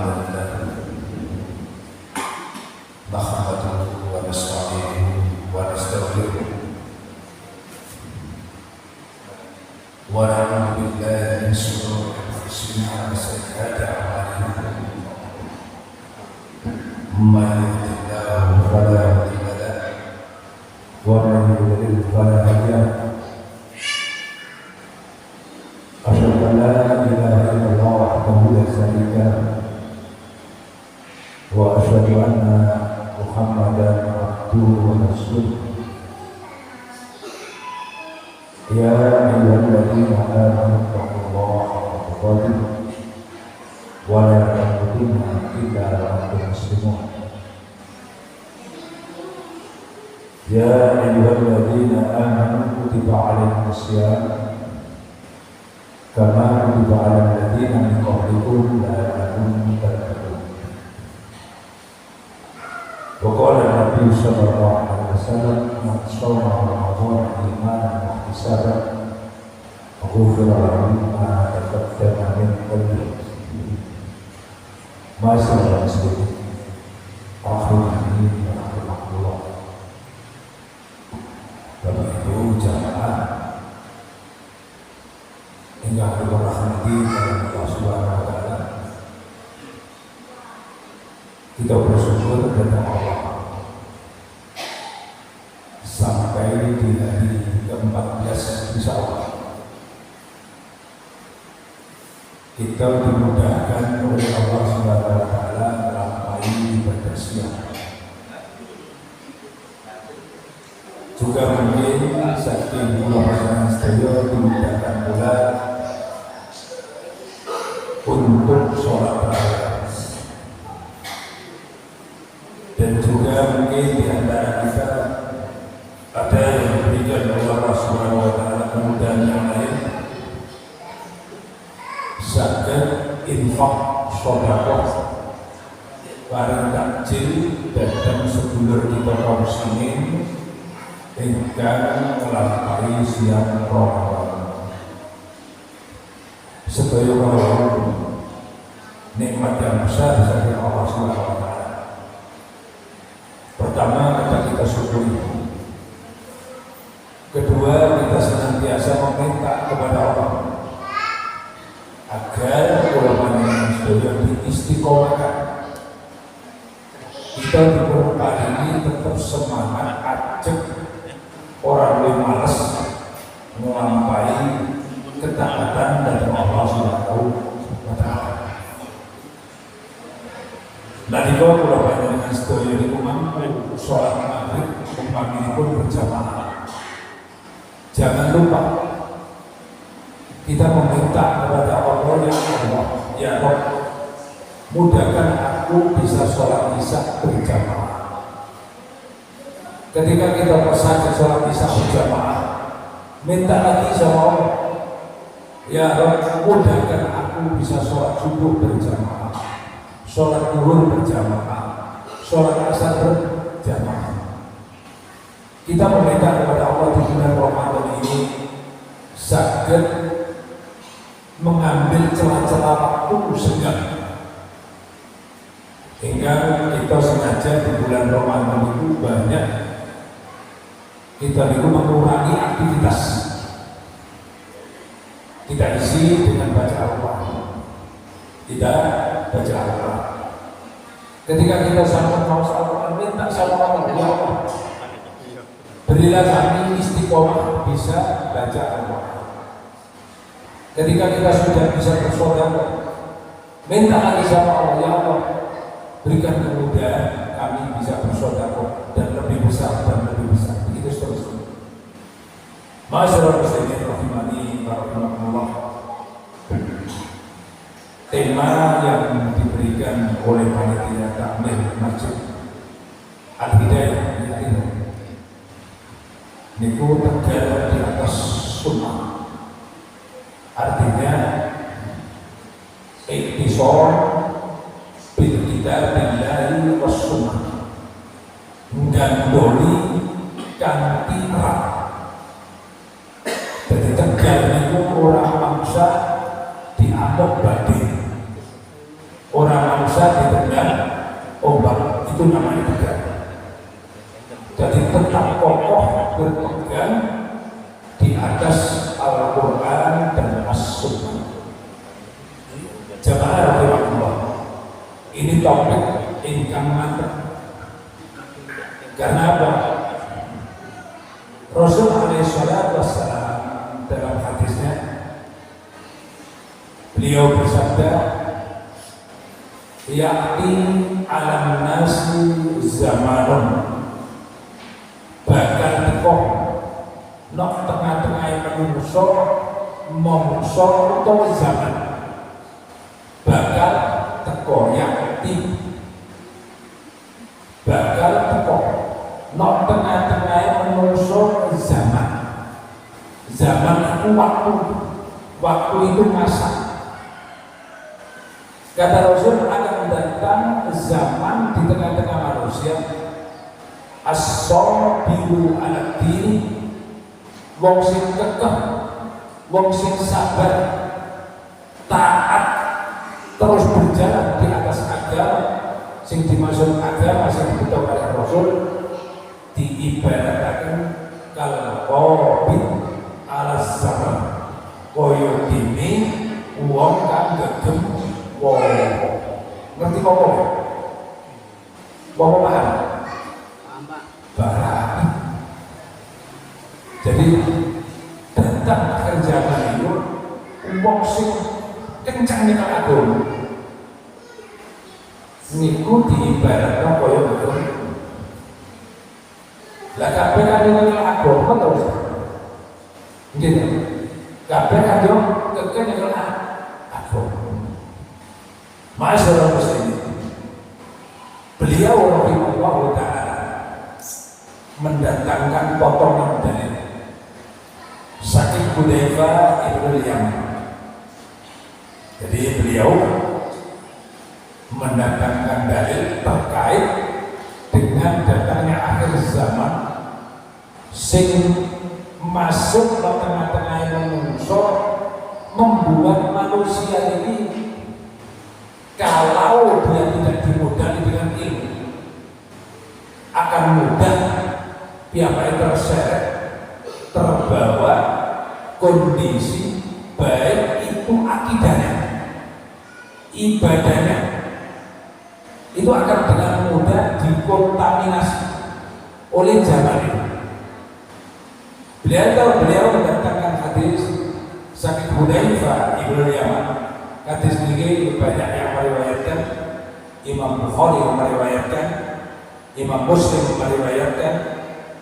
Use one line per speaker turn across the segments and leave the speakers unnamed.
لله نحمده ونستعينه ونستغفره ونعوذ بالله من شرور أنفسنا وسيئات أعمالنا من يهده الله فلا مضل له ومن يضلل فلا هادي له أشهد أن لا إله إلا الله وحده لا شريك له وأشهد أن محمدا عبده ورسوله يا أيها الذين آمنوا اتقوا الله حق تقاته ولا تموتن إلا وأنتم مسلمون يا أيها الذين آمنوا كتب عليكم الصيام كما كتب على الذين من قبلكم لعلكم تتقون وقال النبي صلى الله عليه وسلم من صام رمضان إيمانا واحتسابا غفر له ما تقدم من ذنبه. Masyaallah muslimin rahimani wa rahmatullah. Bapak Ibu jamaah hingga dirahmati oleh Allah Subhanahu wa taala. Kita bersyukur kepada Allah sampai di hari ke-14 insyaallah kita dimudahkan oleh Allah Subhanahu wa taala melampai ibadah siang. Juga mungkin saking Ramadan sedaya dimudahkan pula untuk sholat tarawih. Dan juga mungkin di antara kita ada yang diberikan oleh Allah Subhanahu wa taala kemudahan yang lain zakat, infak, sedekah, barang takjil dan sedulur kita kaum muslimin ingkang melampaui siang Ramadan. Sedaya kawula nikmat yang besar dari Allah Subhanahu wa taala. Pertama, kita syukuri. Kedua, kita senantiasa meminta kepada Allah agar ulama sedaya diistiqomahkan. Kita diparingi tetap semangat ajak orang yang malas melampaui ketaatan dari Allah Subhanahu wa taala. Nalika kula panjenengan sedaya niku mampu salat maghrib umpamipun berjamaah. Jangan lupa kita meminta kepada Allah, ya Allah, ya Rabb, mudahkan aku bisa sholat isya berjamaah. Ketika kita bersaja sholat isya berjamaah, minta lagi sama Allah, ya Rabb, mudahkan aku bisa sholat subuh berjamaah, sholat zuhur berjamaah, sholat asar berjamaah. Kita meminta kepada Allah di bulan Ramadan ini sakit mengambil celah-celah waktu senggang, hingga kita sengaja di bulan Ramadan itu banyak kita itu mengurangi aktivitas. Kita isi dengan baca Al-Quran, tidak baca Al-Quran. Ketika kita sama haus Al-Quran, minta sama Allah, ya Allah, berilah kami istiqomah bisa baca Al-Quran. Ketika kita sudah bisa bersedekah, minta lagi sama Allah, ya Allah, berikan kemudahan kami bisa bersedekah dan lebih besar dan lebih besar. Begitu seterusnya. Masyaallah muslimin rahimani wa rahimakumullah. Tema yang diberikan oleh panitia takmir Masjid Al-Hidayah ini niku tegak di atas sunnah. Artinya iktisar bil kitabillahi was sunnah, gandoli kanthi terang. Jadi tegal niku ora mangsa diamuk badhe, ora mangsa namanya juga. Jadi tetap kokoh berpegang di atas Al-Quran dan As-Sunnah. Jamaah rahimahullah, ini topik ingkang mantap. Karena apa? Rasul alaihissalatu wassalam dalam hadisnya beliau bersabda, ya'ti alam nasi zamanun, bakal tekoh nok tengah-tengah menungso mongso utawa zaman, bakal teko ya'ti, bakal teko nok tengah-tengah menungso zaman. Zaman itu waktu itu masa. Kata Rasul, akan datang zaman di tengah-tengah manusia, as-sabiru ala dini, wong sing kekeh, wong sing sabar, taat, terus berjalan di atas agama. Sing dimaksud agama sing dibutuhkan oleh Rasul diibaratkan kalqabid ala zaman, koyo dene wong kang gegem. Wow, ngerti kok? Wow, paham? Barang. Jadi datang akhir zaman itu, wong sing kencang nih agama. Niku diibaratkan koyo betul. Lah kabeh kan ning agama terus. Gitu. Kabeh kan yo kekene agama. Masyarakat muslimin, beliau rahimahullah ta'ala mendatangkan potongan dalil saking Hudzaifah ibn Yaman. Jadi beliau mendatangkan dalil terkait dengan datangnya akhir zaman sing masuk ke tengah-tengah manusia, membuat manusia ini kalau dia tidak dimodali dengan ilmu akan mudah piyambake terseret, terbawa kondisi baik itu akidahnya, ibadahnya itu akan dengan mudah dikontaminasi oleh zaman ini. Beliau mendatangkan hadis saking Hudzaifah ibn Yaman. Hadis ini banyak yang meriwayatkan, Imam Bukhari meriwayatkan, Imam Muslim meriwayatkan,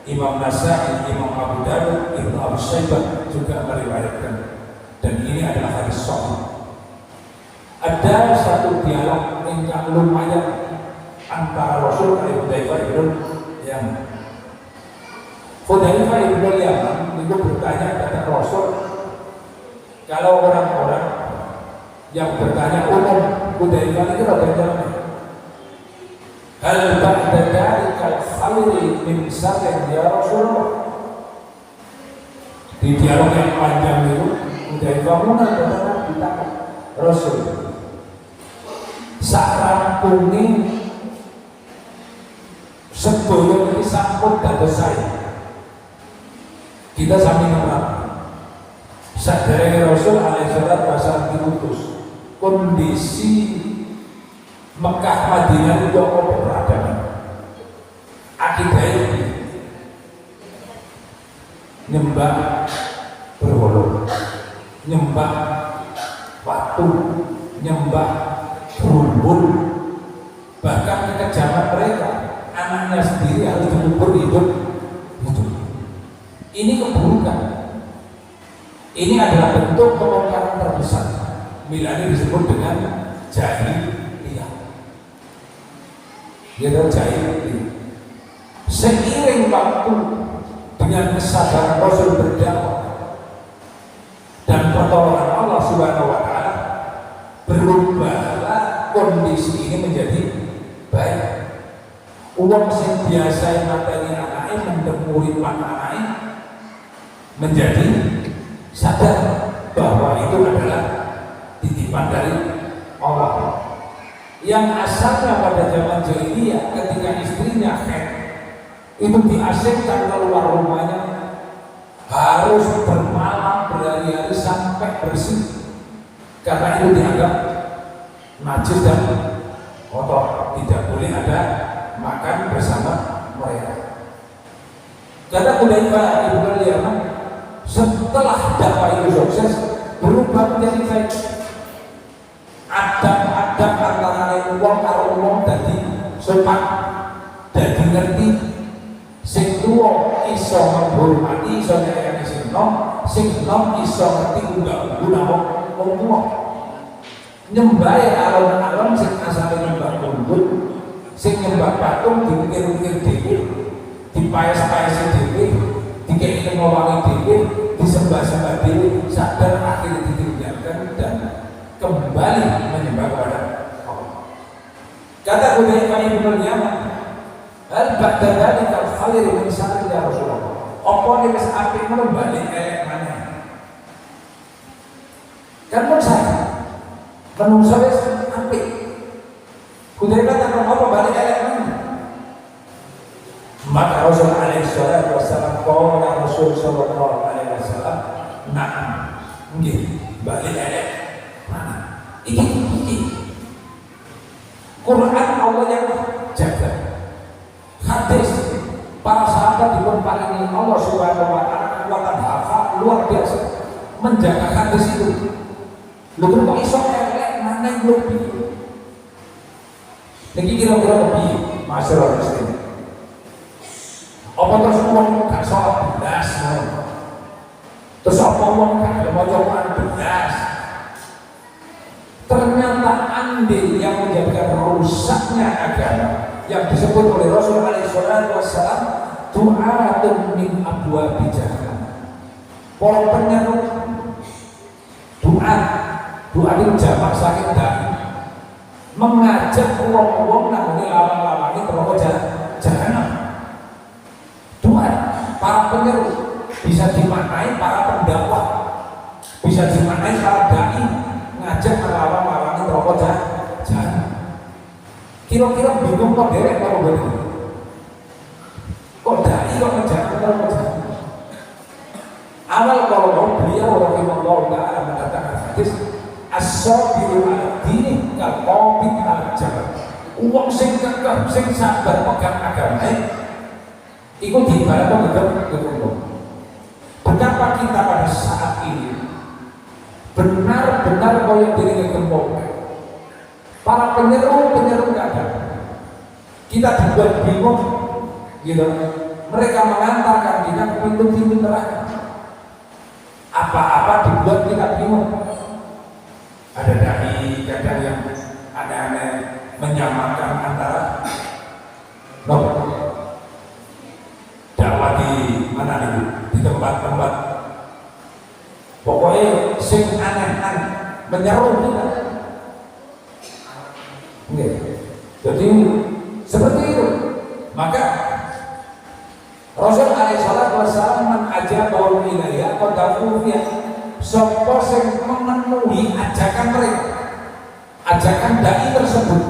Imam Nasa'i, Imam Abu Dawud, Ibnu Abi Syaibah juga meriwayatkan. Dan ini adalah hadis sahih. Ada satu dialog yang lumayan antara Rasul dan Hudzaifah ibn Yaman. Hudzaifah ibn Yaman itu bertanya kepada Rasul, kalau orang-orang yang bertanya umum, Hudzaifah itu bertanya, hal ba'da dzalika khairi min syarrin ya Rasulullah. Di dialog yang panjang itu Hudzaifah benar-benar ditanya Rasul, sarampungi sedaya iki sampun dados saya, kita sami ngerti sadare Rasul alaihi salatu wasallam diutus, kondisi Mekah Madinah itu apa peradaban, akidah ini nyembah berhala, nyembah waktu, nyembah berhubung, bahkan kekejaman mereka anaknya sendiri harus dikubur hidup. Ini keburukan. Ini adalah bentuk kemungkaran terbesar. Milanya disebut dengan jahiliyah. Dia jahiliyah. Seiring waktu dengan kesadaran Rasul berdakwah dan pertolongan Allah Subhanahu wa Ta'ala, berubahlah kondisi ini menjadi baik. Uang yang biasa materi anaknya mendemuri anaknya menjadi sadar bahwa itu adalah titipan dari Allah. yang asalnya pada zaman jahiliyah ketika istrinya haid itu diasingkan keluar rumahnya harus bermalam berhari-hari sampai bersih, karena itu dianggap najis dan kotor, tidak boleh ada makan bersama mereka. Kata Hudzaifah Ibnu Yaman, setelah dakwah itu sukses berubah menjadi baik. Adab-adab antara wong karo wong dadi sopan, dadi ngerti. Sing tuwa iso menghormati, iso nyayani sing nom iso ngerti unggah-unggah wong tuwa. Nyembah alon-alon sing asale nyembah undut, sing nyembah patung dipikir-pikir dhewe, dipaes-paesi dhewe, dikei ngowangi dhewe, disembah-sembah dhewe, sadar akhirnya ditinggalkan dan kembali menyembah kepada Allah. Kata Hudzaifah Ibnu Yaman, hal ba'da dzalika khair min syarri ya Rasulullah. Apa nek wis apik ngono bali elek maneh. Kan pun saya menungso wis apik. Hudzaifah takon apa bali elek maneh. Maka Rasul alaihi salatu wasallam qala Rasul sallallahu alaihi wasallam, "Na'am." Nggih, bali elek maneh. Iki Quran Allah yang jaga. Hadis para sahabat dipun paringi Allah Subhanahu wa taala kekuatan hafal luar biasa menjaga hadis itu. Lho kok iso elek maneh lho piye? Niki kira-kira piye masalah ini? Apa terus wong gak salat belas? Terus apa wong gak maca Quran belas? Ternyata andil yang menjadikan rusaknya agama yang disebut oleh Rasul alaihi salatu wassalam du'atun min abwabi jahannam. Para penyeru doa itu jamak saking dari mengajak wong-wong nang lawan-lawane neraka jahanam. Doa para penyeru bisa dimaknai para pendakwah, bisa dimaknai para dai ngajak melawan-lawan neraka jahanam. Kira-kira bingung kok derek karo begini. Kok dai kok ngajak neraka jahanam. Awal kalau beliau rahimahullah ta'ala mengatakan hadis as-sabiru ala dini kal-qabid al-jabal. Uang sing kekeh sing sabar pegang agama iku diibaratkan gegem. Betapa kita pada saat ini benar-benar kaya diri gegembok. Para penyeru nggak ada. Kita dibuat bingung, gitu. Mereka mengantarkan kita ke pintu-pintu neraka. Apa-apa dibuat kita bingung. Ada dai kadang yang aneh-aneh menyamakan antara dakwah di mana itu, di tempat-tempat. Pokoknya sing aneh-aneh menyeru kita. Jadi seperti itu. Maka Rasul alaihi salatu wasallam mengajabahu ilayya qadafufiyah, sapa sing memenuhi ajakan mereka, ajakan dai tersebut.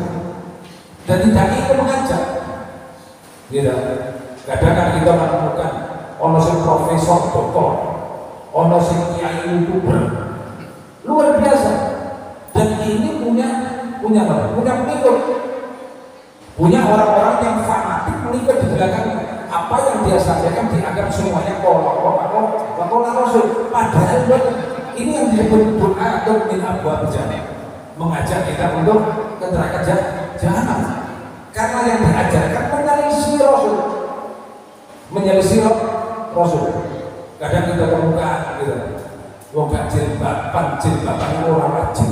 Jadi dai itu mengajak. Gitu. Kadang-kadang kita menemukan ono sing profesor doktor, ono sing kiai youtuber, luar biasa. Dan ini punya pengikut, punya orang-orang yang fanatik mengikut di belakangnya. Apa yang dia sampaikan dianggap semuanya kola Rasul. Padahal ini yang disebut doa min abwabil jannah, mengajak kita untuk ke neraka jahanam. Karena yang diajarkan menyelisih Rasul. Kadang kita temukan gitu, wong gak jilbaban itu orang wajib.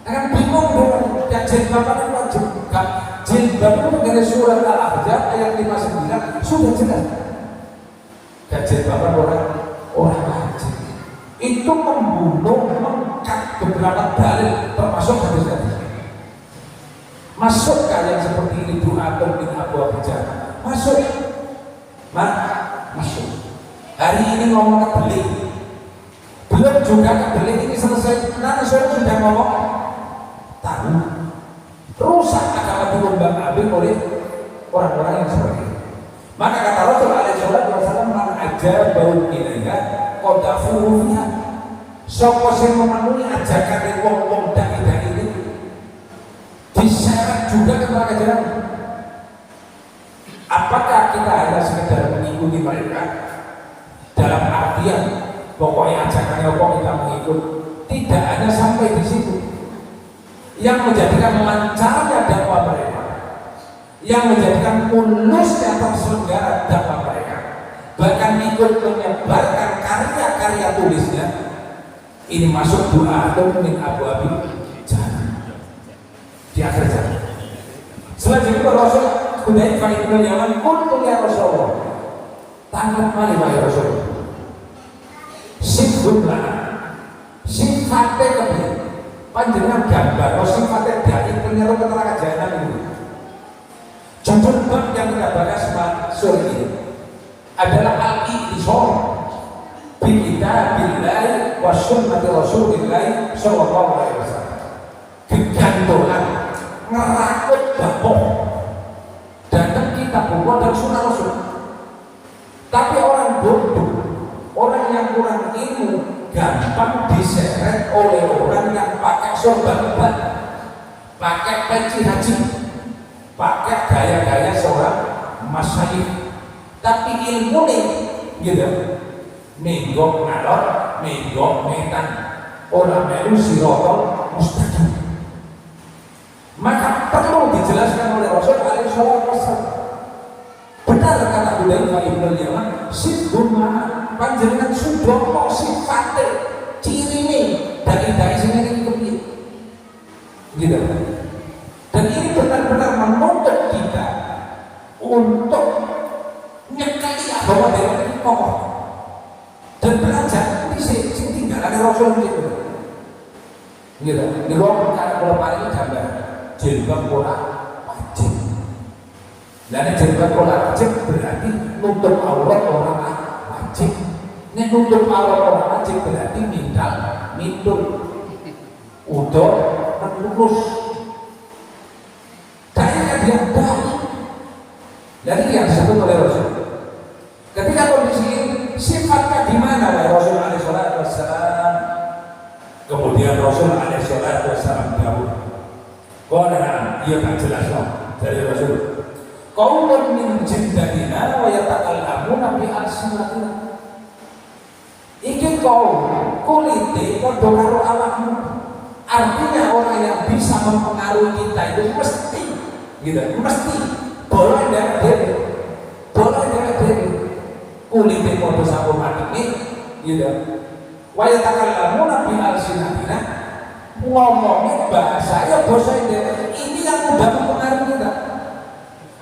Akan bingung dengan gak jilbaban itu wajib. Jilbab itu dari surat Al-Ahzab ayat 59 sudah jelas. Gak jilbaban orang wajib. Itu membunuh, mengkat beberapa dalil termasuk hadis-hadis. Masuk kalian seperti ini doa min abwabil jannah. Masuk. Masuk. Hari ini ngomong kebelik. Belum juga kebelik ini selesai. Nanti sudah ngomong tahu. Terus diumbang-ambing oleh orang-orang yang seperti itu. Maka kata Rasulullah SAW, man aja bau ilaiha qadafuhu fiha. Sapa sing memenuhi ajakan wong-wong dai-dai ini diseret juga ke neraka jahanam. Apakah kita hanya sekedar mengikuti mereka dalam artian pokoknya ajakannya apa kita mengikut? Tidak hanya sampai di situ. Yang menjadikan lancarnya dakwah mereka, yang menjadikan mulusnya terselenggara dakwah mereka, bahkan ikut menyebarkan karya-karya tulisnya, ini masuk doa atau min abu abi jahanam di akhir zaman. Selanjutnya Rasul Hudzaifah bin Yaman qultu ya Rasulullah, tangkap mali ya Rasulullah, sifat lana sifatnya kebiasaan panjenengan gambar sifatnya dari penyeru ke neraka jahanam ini. Judul bab yang kita bahas sore ini adalah al-i'tisam bi kitabillahi wa sunnati Rasulillah sallallahu alaihi wasallam. Kegantungan ngerakut bapok dan kitab Allah dan sunnah Rasul. Tapi orang bodoh, orang yang kurang ilmu gampang diseret oleh orang yang pakai sorban, pakai peci haji, pakai gaya-gaya seorang masyayikh. Tapi ilmu nih, gitu, menggok ngalor, menggok metan, orang melu sirotol mustaqim. Maka perlu dijelaskan oleh Rasul alaihi wasallam. Benar kata Hudzaifah bin Yaman, siduma panjenengan sudah sifatnya cirine dari sini ini kepiye gitu. Dan ini benar-benar menuntut kita untuk nyekali agama dari ini pokok dan belajar di sini tinggal ada Rasul gitu. Di ruang perkara kalau paling gambar jilbab bola wajib. Dan jilbab bola wajib berarti nutup aurat orang wajib. Nek nutup aurat orang wajib berarti mintul udah terlurus. Kayaknya dia tahu. Jadi yang disebut oleh Rasul. Ketika kondisi ini sifatnya di mana oleh Rasul alaihi wasallam? Kemudian Rasul alaihi wasallam jawab, "Qala ia tak jelas loh dari Rasul. Qaumun min jildatina wa yatakallamuna bi alsinatina." Iki kaum kulite padha karo awakmu. Artinya orang yang bisa mempengaruhi kita itu mesti gitu, mesti boleh dari kulite padha sapa matine gitu. Wa yatakallamuna bi alsinatina, ngomongnya bahasa ini yang mudah mempengaruhi kita.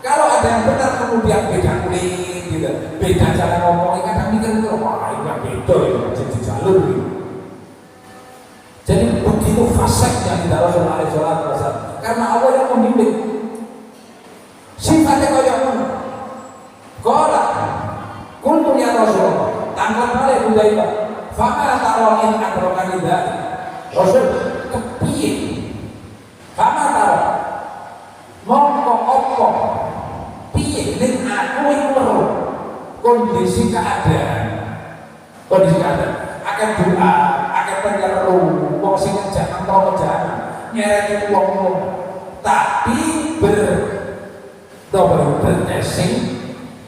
Kalau ada yang benar kemudian beda kulit gitu, beda cara ngomongnya, kadang mikir wah ini beda ya, jadi jalur gitu. Jadi begitu fasik yang tidak Rasulullah SAW, karena Allah yang membimbing sifatnya kaya mana kola kultu ya Rasulullah tangkap oleh Hudzaifah fama taroin akrokan tidak Rasul kepiye fama taro mongko opo piye ning aku iku kondisi keadaan akan doa akan penyeru wong sing ngejak antara kerjaan nyereni wong tapi berdressing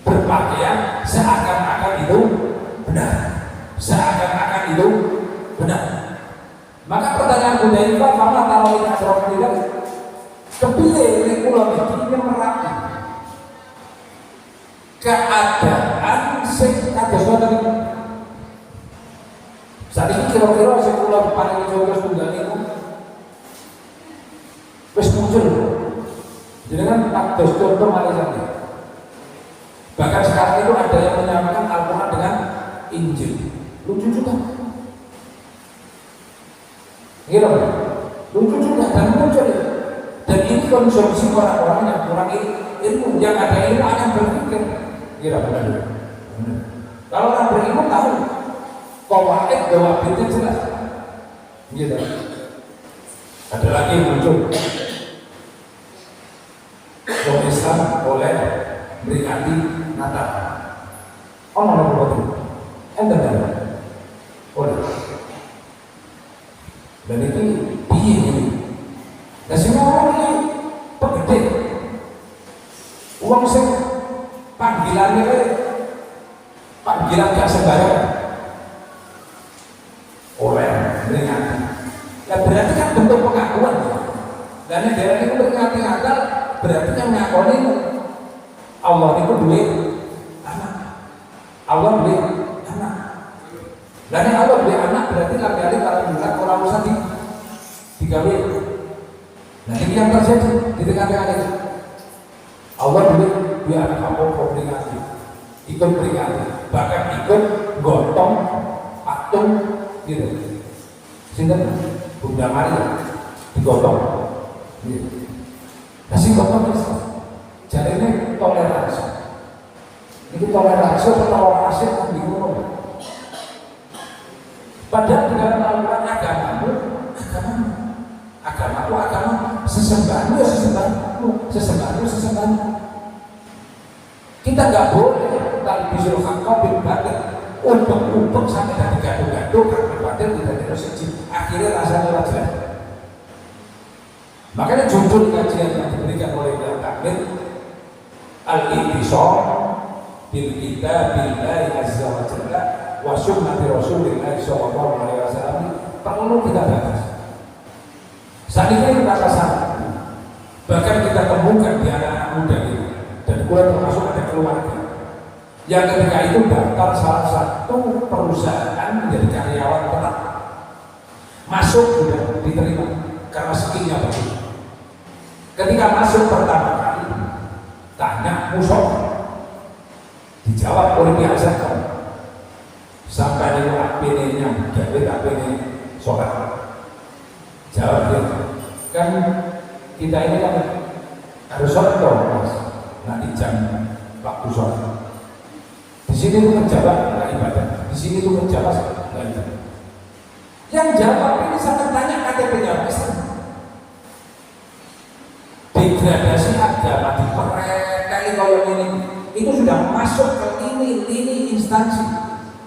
berpakaian seakan-akan itu benar. Maka pertanyaan Hudzaifah fama tarawih asrof tidak kepiye nek kula iki merapi keadaan sing kados ngoten. Saat ini kira-kira sing kula paling coba tunggal niku wis muncul. Jenengan kados contoh malih. Bahkan sekarang itu ada yang menyamakan Al-Quran dengan Injil. Lucu juga. Gitu. Lucu juga dan muncul. Dan ini konsumsi orang-orang yang kurang ilmu, yang ada ilmu akan berpikir. Gitu. Kalau orang berilmu tahu qawaid dawabitnya jelas. Gitu. Ada lagi yang muncul. Wong Islam oleh beringati Natal. Omong apa betul? Enten dah. Oleh. Dan itu piye ini? Lah sing ngomong iki pegede. Wong sing panggilannya panggilan gak sembarang oleh beringati. Ya berarti kan bentuk pengakuan. Dan yang dari itu beringati Natal berarti kan ngakoni Allah itu duit anak. Allah duit anak. Dan yang Allah duit anak berarti laki-laki kalau bukan orang usah digawe. Nah ini yang terjadi di tengah-tengah itu. Allah duit anak kamu peringati, ikut peringati, bahkan ikut gotong patung gitu. Sinten Bunda Maria digotong. Gitu. Kasih gotong itu. Jadi ini toleransi. Ini toleransi atau asik yang bingung. Padahal di dalam Al-Quran agama sesembahanmu ya sesembahanmu. Kita nggak boleh talbisul haqqa bil batil, umpuk sampai tadi gaduh-gaduh karena batil tidak dirosiji. Akhirnya rasanya ora jelas. Makanya judul kajian yang diberikan oleh Imam Takmir Al-Intisar bil kitabillahi azza wa jalla wa sunnati Rasulillah sallallahu alaihi wasallam perlu kita bahas. Saat ini kita rasakan, bahkan kita temukan di anak-anak muda ini, dan mulai termasuk ada keluarga yang ketika itu daftar salah satu perusahaan menjadi karyawan tetap, masuk sudah diterima karena skillnya bagus. Ketika masuk pertama kali, tanya musuh, dijawab oleh pihak zakat. Sampai itu apinnya, gawe apinnya sholat. Jawab dia, kan kita ini kan harus sholat dong, mas. Nanti jam waktu sholat. Di sini itu menjawab nggak ibadah, di sini itu menjawab nggak ibadah. Yang jawab ini sangat tanya KTP-nya Islam. Degradasi agama di kali kalau ini itu sudah masuk ke ini instansi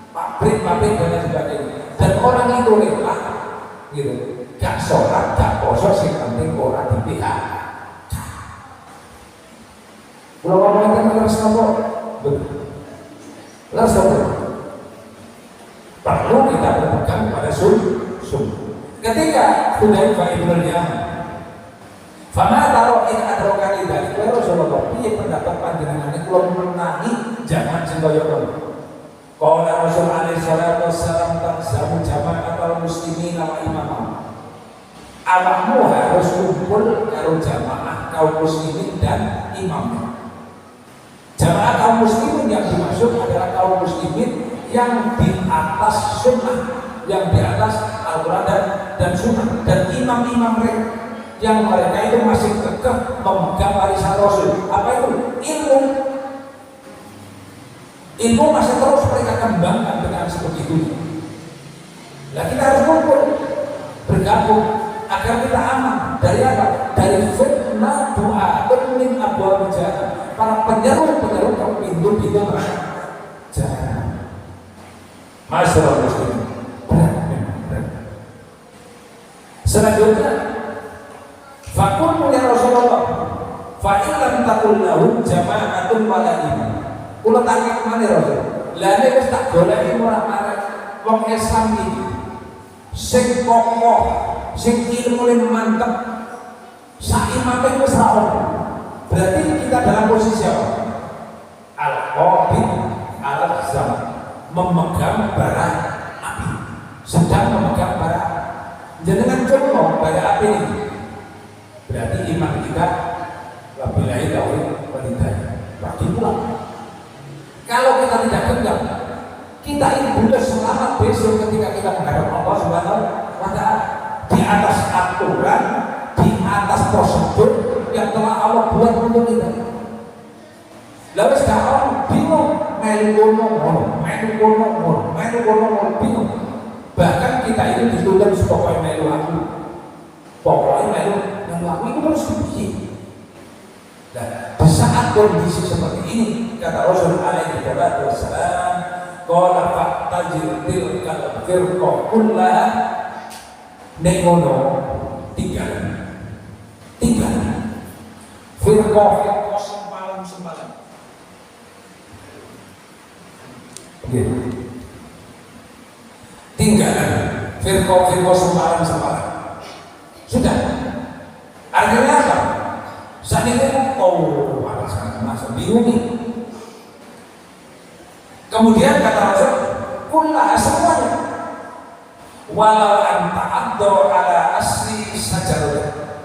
pabrik dan sebagainya. Dan orang itu rela gitu, gak sholat, gak poso, sing penting orang di pihak. Kalau ngomong itu harus ngomong betul. Perlu kita berpegang pada ketika Hudzaifah ibn al-Yaman fama taro in adrokani dari Rasulullah, piye pendapat panjenengan iki kula menangi jaman sing kaya ngono. Qala Rasul alaihi salatu wassalam taqsamu jama'atul muslimin wa imamah. Awakmu harus kumpul karo jamaah kaum muslimin dan imamnya. Jamaah kaum muslimin yang dimaksud adalah kaum muslimin yang di atas sunnah, yang di atas Al-Quran dan sunnah, dan imam-imam mereka yang mereka itu masih kekeh memegang warisan Rasul. Apa itu? Ilmu masih terus mereka kembangkan dengan sebegitu. Nah kita harus kumpul, bergabung agar kita aman dari apa? Dari fitnah doa min abwab jahannam. Para penyeru pintu-pintu neraka jahanam. Masyaallah muslimin. Selanjutnya, fakul ya Rasulullah, fa illam taqul lahum jama'atun wala imam. Kula tangkap mana Rasul? Lah nek wis tak goleki ora marek wong Islam iki sing kokoh, sing ilmune mantep, sak imame wis ra ono. Berarti kita dalam posisi apa? Al-qabid al-zam, memegang bara api, sedang memegang bara api. Jangan contoh bara api ini. Berarti iman kita wabillahi taufiq walhidayah. Bagi pulang. Kalau kita tidak genggam, kita ini butuh selamat besok ketika kita menghadap Allah Subhanahu wa Ta'ala, di atas aturan, di atas prosedur yang telah Allah buat untuk kita. Lalu sekarang bingung, melu kono bingung. Bahkan kita ini dituntut pokoknya melu aku itu terus begini. Dan kondisi seperti ini, kata Rasul alaihi wasallam, qala fa'tajir tilkal firqa kullaha, nek ngono tinggal firqa sempalan tinggalan firqa sempalan sudah. Artinya apa? Saat ini alasan masa bingung. Kemudian kata Rasul, kullaha semuanya, walau anta addo ala asli sajarah,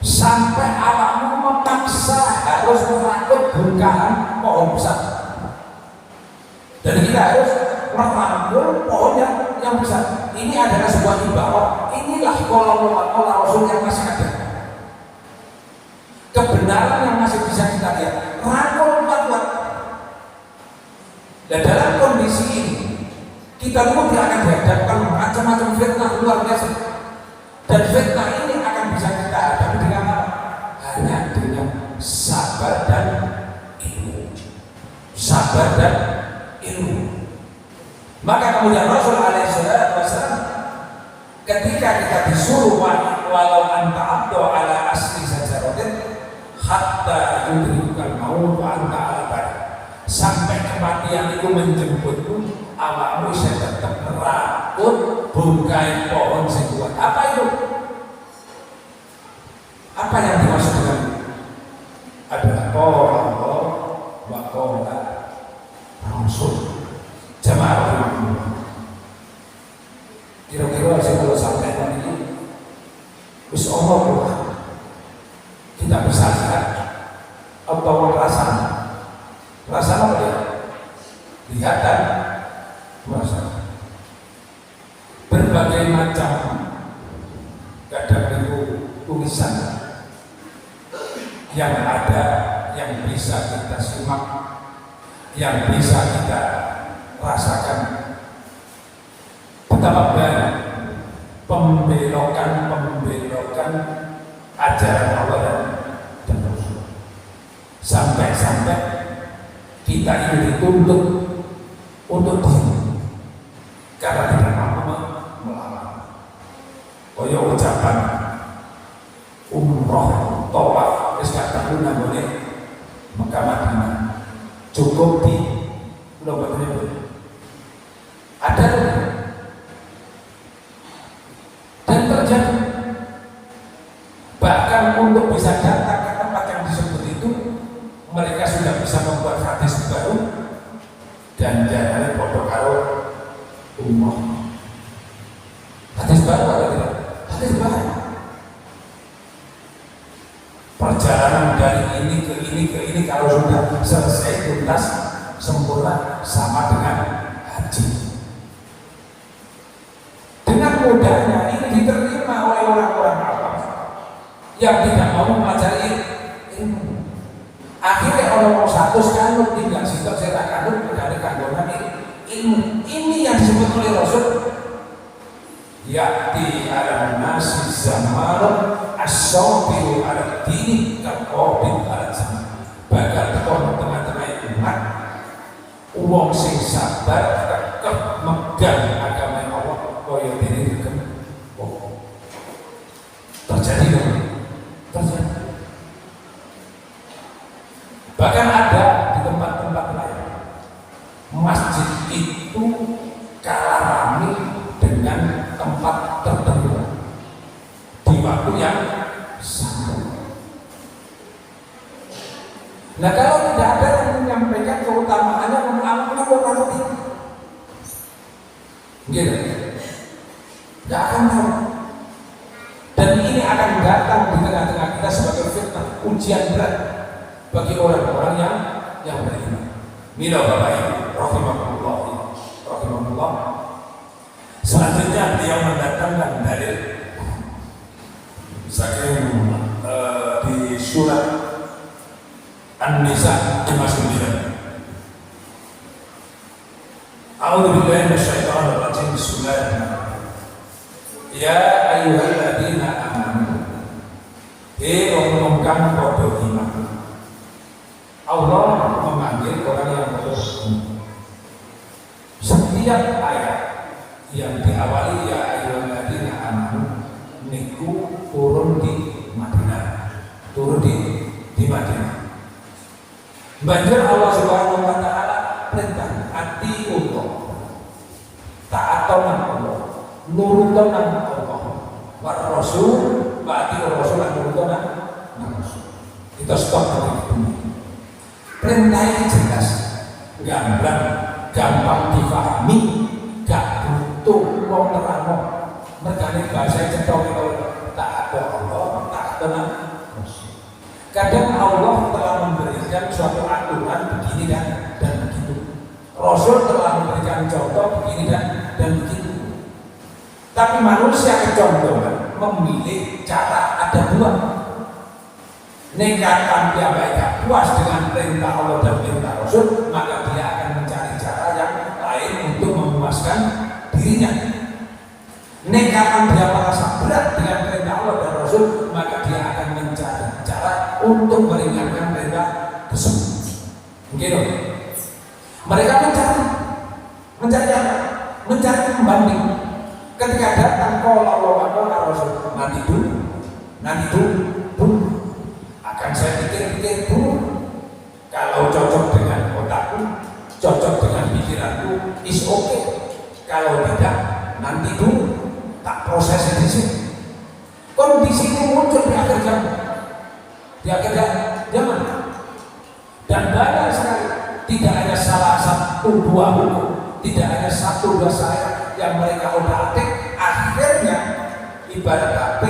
sampai awakmu memaksa harus merakut bongkahan pohon besar, dan kita harus merangkul pohon yang besar. Ini adalah sebuah ibarat. Inilah kalau Rasul yang masih ada, kebenaran yang masih bisa kita lihat. Rangkul kuat-kuat. Dan dalam kondisi ini kita kemudian akan dihadapkan macam-macam fitnah luar biasa, dan fitnah ini akan bisa kita hadapi dengan apa? Hanya dengan sabar dan ilmu. Maka kemudian Rasul alaihi wasallam ketika kita disuruh walau anta abdu ala asli sajaratin hatta yudrikal maut wa anta ala bari, sampai kematian itu menjemputmu, awakmu bisa tetap merakut bungkai pohon sekuat. Apa itu? Apa yang dimaksud dengan itu? Adalah qala Allah wa qala Rasul. Jamaah kira-kira saya kalau sampai ini wis Allah kita bersahabat atau rasa apa ya? Lihat dan merasa berbagai macam kadang itu tulisan yang ada, yang bisa kita simak, yang bisa kita rasakan betapa banyak pembelokan ajaran Allah dan Rasul, sampai kita ini dituntut untuk diam karena tidak mampu melawan. Kaya ucapan umroh tawaf wis gak guna boleh Mekah Madinah, cukup di Pulau Batu. Ada dan terjadi. Bahkan untuk bisa datang ke tempat yang disebut itu, mereka sudah bisa membuat hadis baru dan jangan bodoh karo umum. Hadis baru atau tidak? Hadis baru. Perjalanan dari ini ke ini kalau sudah selesai tuntas sempurna sama dengan haji. Dengan mudahnya ini diterima oleh orang-orang awam yang tidak mau mempelajari ilmu. Akhirnya orang satu kanut tinggal situ saya kanut dari kandungan ilmu. Ini yang disebut oleh Rasul. Ya'ti ala nasi zaman as-sawbiru ala dini kaqobin ala zaman. Bakal tekon tengah-tengah umat uang sing sabar kekeh megang agama Allah kaya dene kekeh. Terjadi dong. Terjadi. Bahkan ada di tempat-tempat lain masjid itu kalah ramai dengan tempat tertentu di waktu yang sama. Nah kalau tidak ada yang menyampaikan keutamaannya mengalami orang itu, gitu, tidak akan tahu. Dan ini akan datang di tengah-tengah kita sebagai fitnah, ujian berat bagi orang-orang yang beriman. Mila Bapak Ibu, rahimahullah. Selanjutnya dia mendatangkan dalil saking di surat An-Nisa 59. A'udzubillahi minasyaitonir rajim. Bismillahirrahmanirrahim. Ya ayyuhalladzina amanu, he wong kang padha iman. Madinah. Banjur Allah Subhanahu wa taala perintah ati Allah. Ta'atonan Allah. Nurutonan Allah. Wa Rasul wa ati Rasul lan nurutonan Rasul. Kita stop tadi. Perintahnya jelas, gamblang, gampang difahami, gak butuh wong nerangno. Mergane bahasa cetok itu tak ada Allah, tak ada Rasul. Kadang Allah telah memberikan suatu aturan begini dan begitu. Rasul telah memberikan contoh begini dan begitu. Tapi manusia kecontohan memilih cara ada dua. Nekatan dia baik puas dengan perintah Allah dan perintah Rasul, maka dia akan mencari cara yang lain untuk memuaskan dirinya. Nekatan dia merasa berat dengan perintah Allah dan Rasul, maka dia akan mencari cara untuk meringankan perintah tersebut. Mungkin mereka mencari apa? Mencari pembanding. Ketika datang qala Allah wa qala Rasul, nanti dulu akan saya pikir-pikir dulu. Kalau cocok dengan otakku, cocok dengan pikiranku, is okay. Kalau tidak, nanti dulu tak proses di sini. Kondisi ini muncul di akhir zaman, dan banyak sekali. Tidak hanya salah satu dua hukum, tidak hanya satu dua syariat yang mereka udah akhirnya ibarat